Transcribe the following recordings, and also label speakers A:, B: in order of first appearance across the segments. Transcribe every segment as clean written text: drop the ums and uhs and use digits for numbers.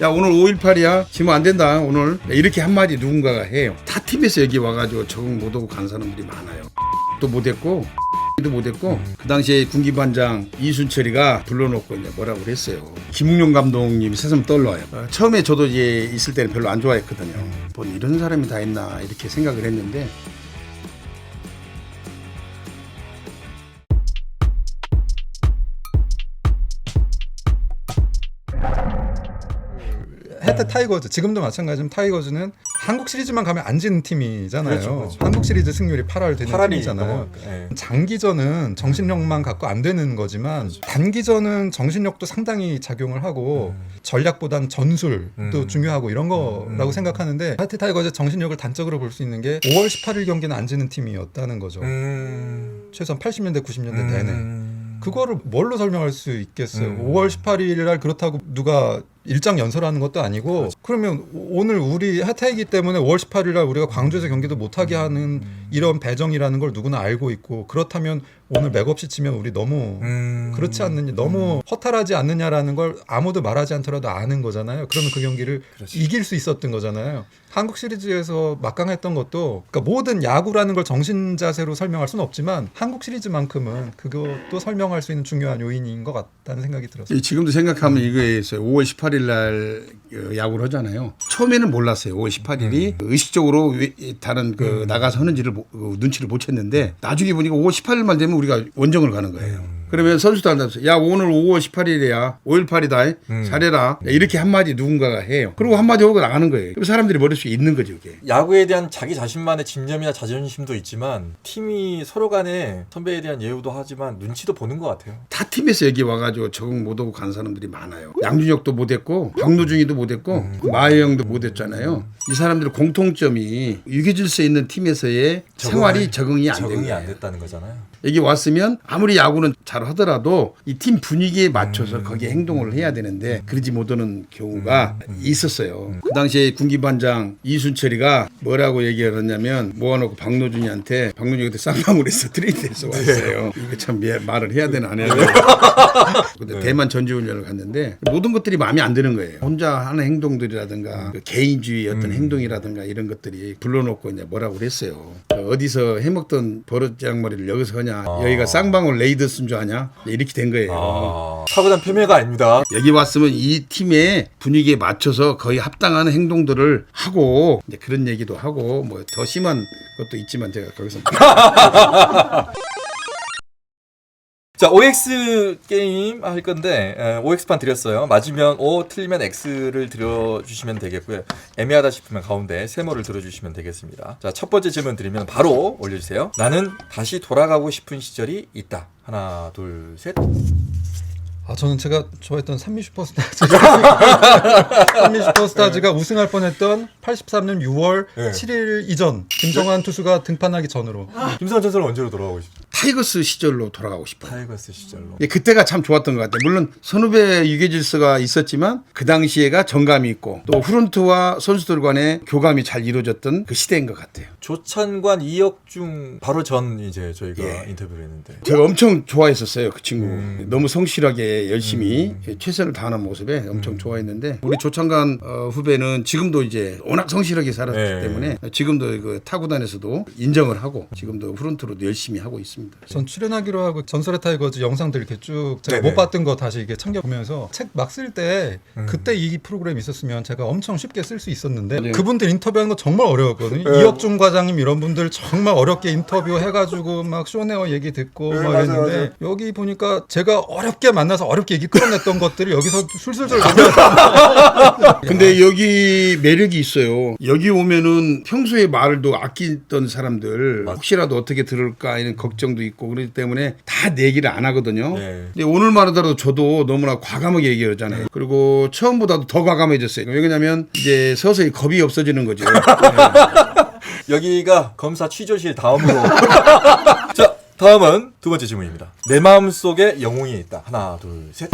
A: 야 오늘 5.18이야 지면 안 된다 오늘 이렇게 한마디 누군가가 해요. 타 팀에서 여기 와가지고 적응 못하고 간 사람들이 많아요. 또 못했고 도 못했고 그 당시에 군기반장 이순철이가 불러놓고 이제 뭐라고 그랬어요. 김웅룡 감독님이 새삼 떠올라요. 처음에 저도 이제 있을 때는 별로 안 좋아했거든요. 뭐 이런 사람이 다 있나 이렇게 생각을 했는데
B: 해태 타이거즈 지금도 마찬가지지만 타이거즈는 한국 시리즈만 가면 안 지는 팀이잖아요.
C: 그렇죠.
B: 한국 시리즈 승률이 8할 되는
C: 8할이
B: 팀이잖아요.
C: 네.
B: 장기전은 정신력만 갖고 안 되는 거지만 단기전은 정신력도 상당히 작용을 하고 전략보단 전술도 중요하고 이런 거라고 생각하는데 해태 타이거즈 정신력을 단적으로 볼 수 있는 게 5월 18일 경기는 안 지는 팀이었다는 거죠. 최소한 80년대 90년대 내내. 그거를 뭘로 설명할 수 있겠어요. 5월 18일 날 그렇다고 누가 일장 연설하는 것도 아니고 그렇죠. 그러면 오늘 우리 해태이기 때문에 5월 18일 날 우리가 광주에서 경기도 못하게 하는 이런 배정이라는 걸 누구나 알고 있고 그렇다면 오늘 맥없이 치면 우리 너무 그렇지 않느냐 너무 허탈하지 않느냐라는 걸 아무도 말하지 않더라도 아는 거잖아요. 그러면 그 경기를
C: 그렇죠.
B: 이길 수 있었던 거잖아요. 한국 시리즈에서 막강했던 것도 그러니까 모든 야구라는 걸 정신 자세로 설명할 수는 없지만 한국 시리즈만큼은 그것도 설명할 수 있는 중요한 요인인 것 같다는 생각이 들었어요.
A: 지금도 생각하면 이거에 있어요. 5월 18일 날 야구를 하잖아요. 처음에는 몰랐어요. 5월 18일이 의식적으로 다른 나가서 하는지를 눈치를 못 챘는데 나중에 보니까 5월 18일만 되면 우리가 원정을 가는 거예요. 그러면 선수도 한다면서 야 오늘 5월 18일이야 5.18이다 잘해라 이렇게 한마디 누군가가 해요. 그리고 한마디 하고 나가는 거예요. 그럼 사람들이 머릿속에 있는 거죠. 그게.
C: 야구에 대한 자기 자신만의 집념이나 자존심도 있지만 팀이 서로 간에 선배에 대한 예우도 하지만 눈치도 보는 것 같아요.
A: 타 팀에서 여기 와가지고 적응 못하고 간 사람들이 많아요. 양준혁도 못했고 박노중이도 못했고 마혜영도 못했잖아요. 이 사람들의 공통점이 유기질서 있는 팀에서의 생활이 적응이 안 된
C: 적응이
A: 거예요.
C: 안 됐다는 거잖아요.
A: 여기 왔으면 아무리 야구는 잘 하더라도 이 팀 분위기에 맞춰서 거기에 행동을 해야 되는데 그러지 못하는 경우가 있었어요. 그 당시에 군기반장 이순철이가 뭐라고 얘기를 했냐면 모아놓고 박노준이한테 박노준이 그때 쌍방울에서 트레이드해서 왔어요. 이거 참 말을 해야 되나 안 해야 되나. 근데 대만 전지훈련을 갔는데 모든 것들이 마음에 안 드는 거예요. 혼자 하는 행동들이라든가 그 개인주의 어떤 행동이라든가 이런 것들이 불러놓고 이제 뭐라고 그랬어요. 어디서 해먹던 버릇장머리를 여기서 하냐. 여기가 쌍방울 레이더스인 줄 아냐. 이렇게 된 거예요.
C: 타고난 표매가 아닙니다.
A: 여기 왔으면 이 팀의 분위기에 맞춰서 거의 합당한 행동들을 하고 이제 그런 얘기도 하고 뭐 더 심한 것도 있지만 제가 거기서
C: 자, OX 게임 할 건데 OX판 드렸어요. 맞으면 O, 틀리면 X를 들어주시면 되겠고요. 애매하다 싶으면 가운데 세모를 들어주시면 되겠습니다. 자, 첫 번째 질문 드리면 바로 올려주세요. 나는 다시 돌아가고 싶은 시절이 있다. 하나, 둘, 셋.
B: 저는 제가 좋아했던 산미 슈퍼스타즈 산미 슈퍼스타즈가 우승할 뻔했던 83년 6월 7일 이전 김정환 투수가 등판하기 전으로
C: 김성환 선수는 언제로 돌아가고 싶어요?
A: 타이거스 시절로 돌아가고 싶어요.
C: 타이거스 시절로.
A: 예, 그때가 참 좋았던 것 같아요. 물론 선후배 유계질서가 있었지만 그 당시에가 정감이 있고 또 프런트와 선수들 간의 교감이 잘 이루어졌던 그 시대인 것 같아요.
C: 조찬관, 이혁중 바로 전 이제 저희가 인터뷰를 했는데
A: 제가 엄청 좋아했었어요. 그 친구. 너무 성실하게 열심히 최선을 다하는 모습에 엄청 좋아했는데 우리 조창관 후배는 지금도 이제 워낙 성실하게 살았기 때문에 지금도 그 타구단에서도 인정을 하고 지금도 프런트로도 열심히 하고 있습니다.
B: 전 출연하기로 하고 전설의 타이거즈 영상들 이렇게 쭉 제가 못 봤던 거 다시 이게 챙겨보면서 책 막 쓸 때 그때 이 프로그램 있었으면 제가 엄청 쉽게 쓸 수 있었는데 그분들 인터뷰하는 거 정말 어려웠거든요. 이혁중 과장님 이런 분들 정말 어렵게 인터뷰 해가지고 막 쇼네어 얘기 듣고 막 이랬는데 여기 보니까 제가 어렵게 만나서 어렵게 얘기 끌어냈던 것들이 여기서 술술술 나와요.
A: 근데 여기 매력이 있어요. 여기 오면은 평소에 말을 또 아끼던 사람들 혹시라도 어떻게 들을까 이런 걱정도 있고 그렇기 때문에 다 내기를 안 하거든요. 근데 오늘만 하더라도 저도 너무나 과감하게 얘기하잖아요. 그리고 처음보다도 더 과감해졌어요. 왜냐면 이제 서서히 겁이 없어지는 거죠.
C: 여기가 검사 취조실 다음으로 자, 다음은 두 번째 질문입니다. 내 마음속에 영웅이 있다. 하나, 둘, 셋.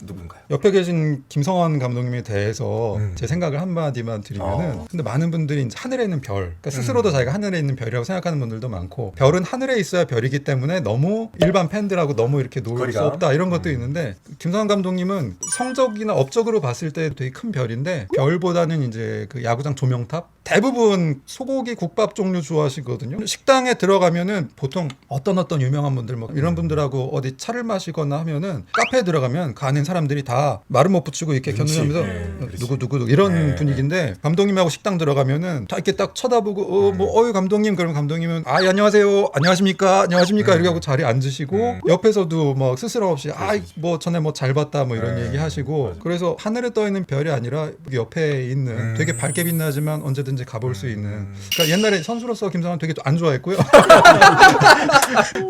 C: 누군가요?
B: 옆에 계신 김성환 감독님에 대해서 제 생각을 한마디만 드리면은 근데 많은 분들이 이제 하늘에 있는 별, 그러니까 스스로도 자기가 하늘에 있는 별이라고 생각하는 분들도 많고 별은 하늘에 있어야 별이기 때문에 너무 일반 팬들하고 너무 이렇게 놀 수
C: 거리가.
B: 없다 이런 것도 있는데 김성환 감독님은 성적이나 업적으로 봤을 때 되게 큰 별인데 별보다는 이제 그 야구장 조명탑 대부분 소고기 국밥 종류 좋아하시거든요. 식당에 들어가면은 보통 어떤 유명한 분들 뭐 이런 분들하고 어디 차를 마시거나 하면은 카페에 들어가면 그 안에 사람들이 다 말은 못 붙이고 이렇게 견눈하면서 누구 이런 분위기인데 감독님하고 식당 들어가면면 다 이렇게 딱 쳐다보고 어유 감독님 그러면 감독님은 아 안녕하세요 안녕하십니까 이렇게 하고 자리에 앉으시고 옆에서도 뭐 스스럼 없이 뭐 전에 뭐 잘 봤다 뭐 이런 얘기 하시고 그래서 하늘에 떠 있는 별이 아니라 옆에 있는 되게 밝게 빛나지만 언제든지 가볼 수 있는 그러니까 옛날에 선수로서 김성환 되게 안 좋아했고요.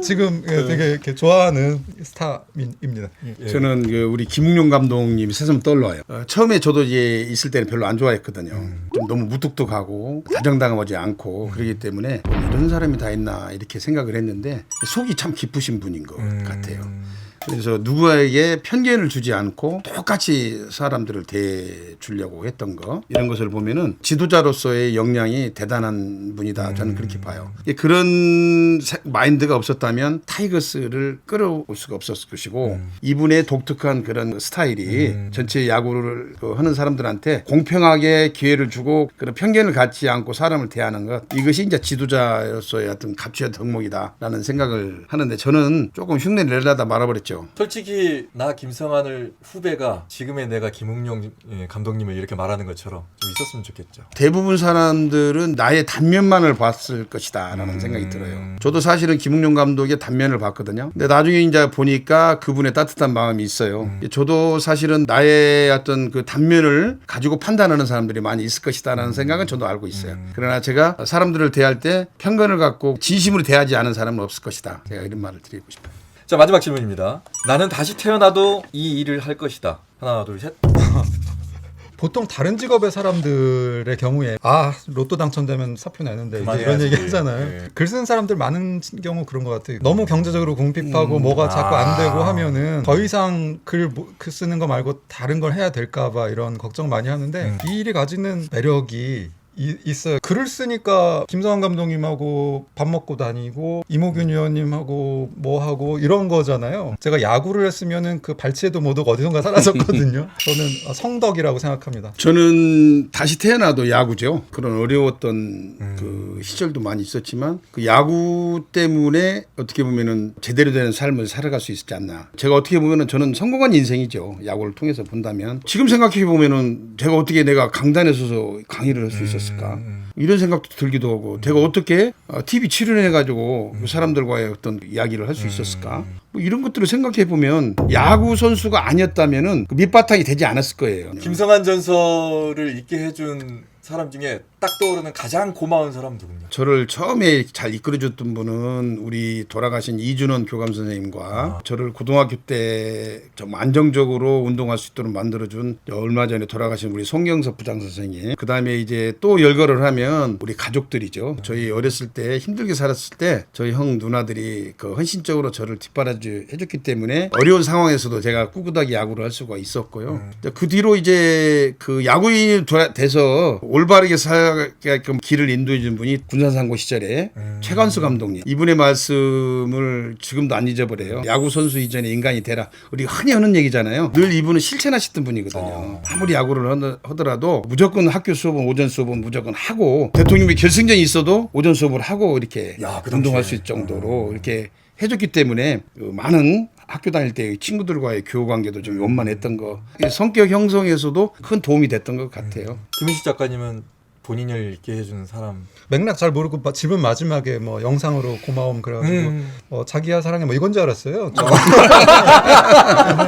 B: 지금 되게 이렇게 좋아하는 스타입니다.
A: 저는 그 우리 김웅룡 감독님이 새삼 떠올라요. 처음에 저도 이제 있을 때는 별로 안 좋아했거든요. 좀 너무 무뚝뚝하고 다정다감하지 않고 그러기 때문에 이런 사람이 다 있나 이렇게 생각을 했는데 속이 참 깊으신 분인 것 같아요. 그래서 누구에게 편견을 주지 않고 똑같이 사람들을 대해주려고 했던 거 이런 것을 보면은 지도자로서의 역량이 대단한 분이다 저는 그렇게 봐요. 그런 마인드가 없었다면 타이거스를 끌어올 수가 없었을 것이고 이분의 독특한 그런 스타일이 전체 야구를 하는 사람들한테 공평하게 기회를 주고 그런 편견을 갖지 않고 사람을 대하는 것 이것이 이제 지도자로서의 어떤 가치와 덕목이다라는 생각을 하는데 저는 조금 흉내를 내려다 말아버렸죠.
C: 솔직히 나 김성환을 후배가 지금의 내가 김웅룡 감독님을 이렇게 말하는 것처럼 좀 있었으면 좋겠죠.
A: 대부분 사람들은 나의 단면만을 봤을 것이다 라는 생각이 들어요. 저도 사실은 김웅룡 감독의 단면을 봤거든요. 근데 나중에 이제 보니까 그분의 따뜻한 마음이 있어요. 저도 사실은 나의 어떤 그 단면을 가지고 판단하는 사람들이 많이 있을 것이다 라는 생각은 저도 알고 있어요. 그러나 제가 사람들을 대할 때 편견을 갖고 진심으로 대하지 않은 사람은 없을 것이다. 제가 이런 말을 드리고 싶어요.
C: 자 마지막 질문입니다. 나는 다시 태어나도 이 일을 할 것이다. 하나 둘 셋.
B: 보통 다른 직업의 사람들의 경우에 로또 당첨되면 사표 내는데 이제 이런 얘기 하잖아요. 글 쓰는 사람들 많은 경우 그런 것 같아요. 너무 경제적으로 궁핍하고 뭐가 자꾸 안 되고 하면은 더 이상 글 쓰는 거 말고 다른 걸 해야 될까 봐 이런 걱정 많이 하는데 이 일이 가지는 매력이 있어요. 글을 쓰니까 김성환 감독님하고 밥 먹고 다니고 이모균 위원님하고 뭐 하고 이런 거잖아요. 제가 야구를 했으면은 그 발치에도 못 오고 어디선가 사라졌거든요. 저는 성덕이라고 생각합니다.
A: 저는 다시 태어나도 야구죠. 그런 어려웠던 그 시절도 많이 있었지만 그 야구 때문에 어떻게 보면은 제대로 되는 삶을 살아갈 수 있지 않나. 제가 어떻게 보면은 저는 성공한 인생이죠. 야구를 통해서 본다면 지금 생각해 보면은 제가 어떻게 내가 강단에 서서 강의를 할 수 있었을까? 이런 생각도 들기도 하고 제가 어떻게 TV 출연해가지고 그 사람들과의 어떤 이야기를 할 수 있었을까? 뭐 이런 것들을 생각해 보면 야구 선수가 아니었다면은 그 밑바탕이 되지 않았을 거예요.
C: 김성환 전설을 읽게 해준 사람 중에 딱 떠오르는 가장 고마운 사람 누구냐?
A: 저를 처음에 잘 이끌어줬던 분은 우리 돌아가신 이준원 교감 선생님과 저를 고등학교 때 좀 안정적으로 운동할 수 있도록 만들어준 얼마 전에 돌아가신 우리 송경섭 부장 선생님. 그 다음에 이제 또 열거를 하면 우리 가족들이죠. 저희 어렸을 때 힘들게 살았을 때 저희 형 누나들이 그 헌신적으로 저를 뒷바라지 해줬기 때문에 어려운 상황에서도 제가 꿋꿋하게 야구를 할 수가 있었고요. 그 뒤로 이제 그 야구인이 돼서 올바르게 살게끔 길을 인도해 준 분이 군산상고 시절에 최관수 감독님. 이분의 말씀을 지금도 안 잊어버려요. 야구 선수 이전에 인간이 되라. 우리 흔히 하는 얘기잖아요. 늘 이분은 실천하셨던 분이거든요. 아무리 야구를 하더라도 무조건 학교 수업은 오전 수업은 무조건 하고 대통령이 결승전이 있어도 오전 수업을 하고 이렇게 운동할 수 있을 정도로 이렇게 해줬기 때문에 많은 학교 다닐 때 친구들과의 교우 관계도 좀 원만했던 거. 성격 형성에서도 큰 도움이 됐던 것 같아요.
C: 김인식 작가님은 본인을 읽게 해주는 사람
B: 맥락 잘 모르고 질문 마지막에 뭐 영상으로 고마움 그래가지고 자기야 사랑해 뭐 이건 줄 알았어요.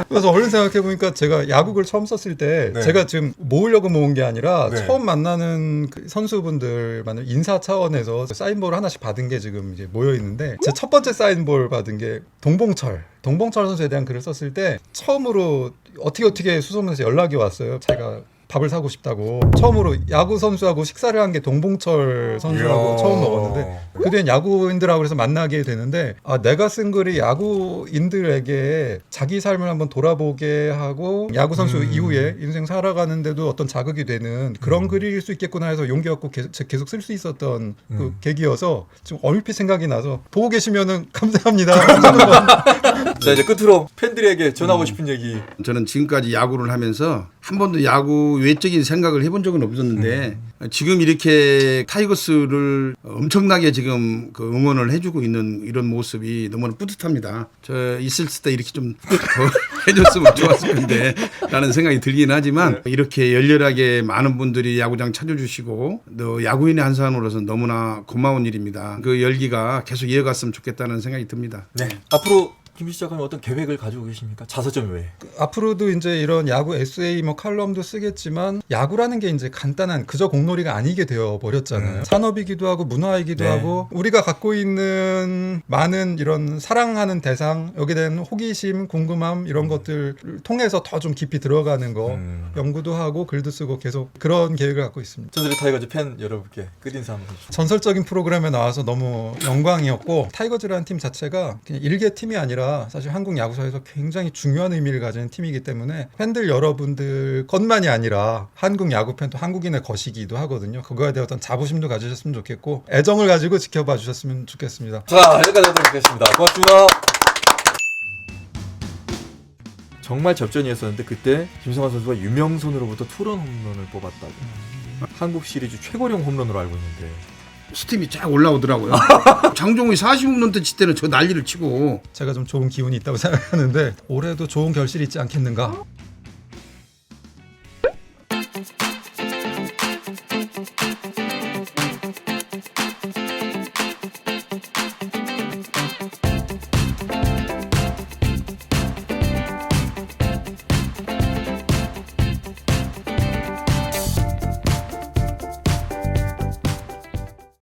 B: 그래서 얼른 생각해 보니까 제가 야구글 처음 썼을 때 제가 지금 모으려고 모은 게 아니라 처음 만나는 그 선수분들 인사 차원에서 사인볼을 하나씩 받은 게 지금 이제 모여 있는데 제 첫 번째 사인볼 받은 게 동봉철 선수에 대한 글을 썼을 때 처음으로 어떻게 수소문에서 연락이 왔어요. 제가 밥을 사고 싶다고 처음으로 야구 선수하고 식사를 한 게 동봉철 선수하고
C: 이야.
B: 처음 먹었는데 그 뒤엔 야구인들하고 그래서 만나게 되는데 내가 쓴 글이 야구인들에게 자기 삶을 한번 돌아보게 하고 야구 선수 이후에 인생 살아가는데도 어떤 자극이 되는 그런 글일 수 있겠구나 해서 용기 갖고 계속 쓸 수 있었던 그 계기여서 지금 얼핏 생각이 나서 보고 계시면은 감사합니다.
C: 자, 이제 끝으로 팬들에게 전하고 싶은 얘기.
A: 저는 지금까지 야구를 하면서 한 번도 야구 외적인 생각을 해본 적은 없었는데 지금 이렇게 타이거스를 엄청나게 지금 그 응원을 해주고 있는 이런 모습이 너무나 뿌듯합니다. 저 있을 때 이렇게 좀 더 해줬으면 좋았을 텐데 라는 생각이 들긴 하지만 이렇게 열렬하게 많은 분들이 야구장 찾아주시고 또 야구인의 한 사람으로서 너무나 고마운 일입니다. 그 열기가 계속 이어갔으면 좋겠다는 생각이 듭니다.
C: 네. 앞으로 김민수 작가님 어떤 계획을 가지고 계십니까? 자서전 외에.
B: 앞으로도 이제 이런 야구 에세이 뭐 칼럼도 쓰겠지만 야구라는 게 이제 간단한 그저 공놀이가 아니게 되어 버렸잖아요. 산업이기도 하고 문화이기도
C: 네.
B: 하고 우리가 갖고 있는 많은 이런 사랑하는 대상 여기에 대한 호기심, 궁금함 이런 것들을 통해서 더 좀 깊이 들어가는 거 연구도 하고 글도 쓰고 계속 그런 계획을 갖고 있습니다.
C: 전설의 타이거즈 팬 여러분께 끝인사 한번 해주시죠.
B: 전설적인 프로그램에 나와서 너무 영광이었고 타이거즈라는 팀 자체가 그냥 일개 팀이 아니라 사실 한국 야구사에서 굉장히 중요한 의미를 가지는 팀이기 때문에 팬들 여러분들 것만이 아니라 한국 야구 팬도 한국인의 것이기도 하거든요. 그거에 대한 어떤 자부심도 가지셨으면 좋겠고 애정을 가지고 지켜봐 주셨으면 좋겠습니다.
C: 자, 여기까지 하도록 하겠습니다. 고맙습니다. 정말 접전이었었는데 그때 김성환 선수가 유명선으로부터 투런 홈런을 뽑았다고. 한국 시리즈 최고령 홈런으로 알고 있는데
A: 스팀이 쫙 올라오더라고요. 장종훈이 40홈런 칠 때는 저 난리를 치고
B: 제가 좀 좋은 기운이 있다고 생각하는데 올해도 좋은 결실이 있지 않겠는가?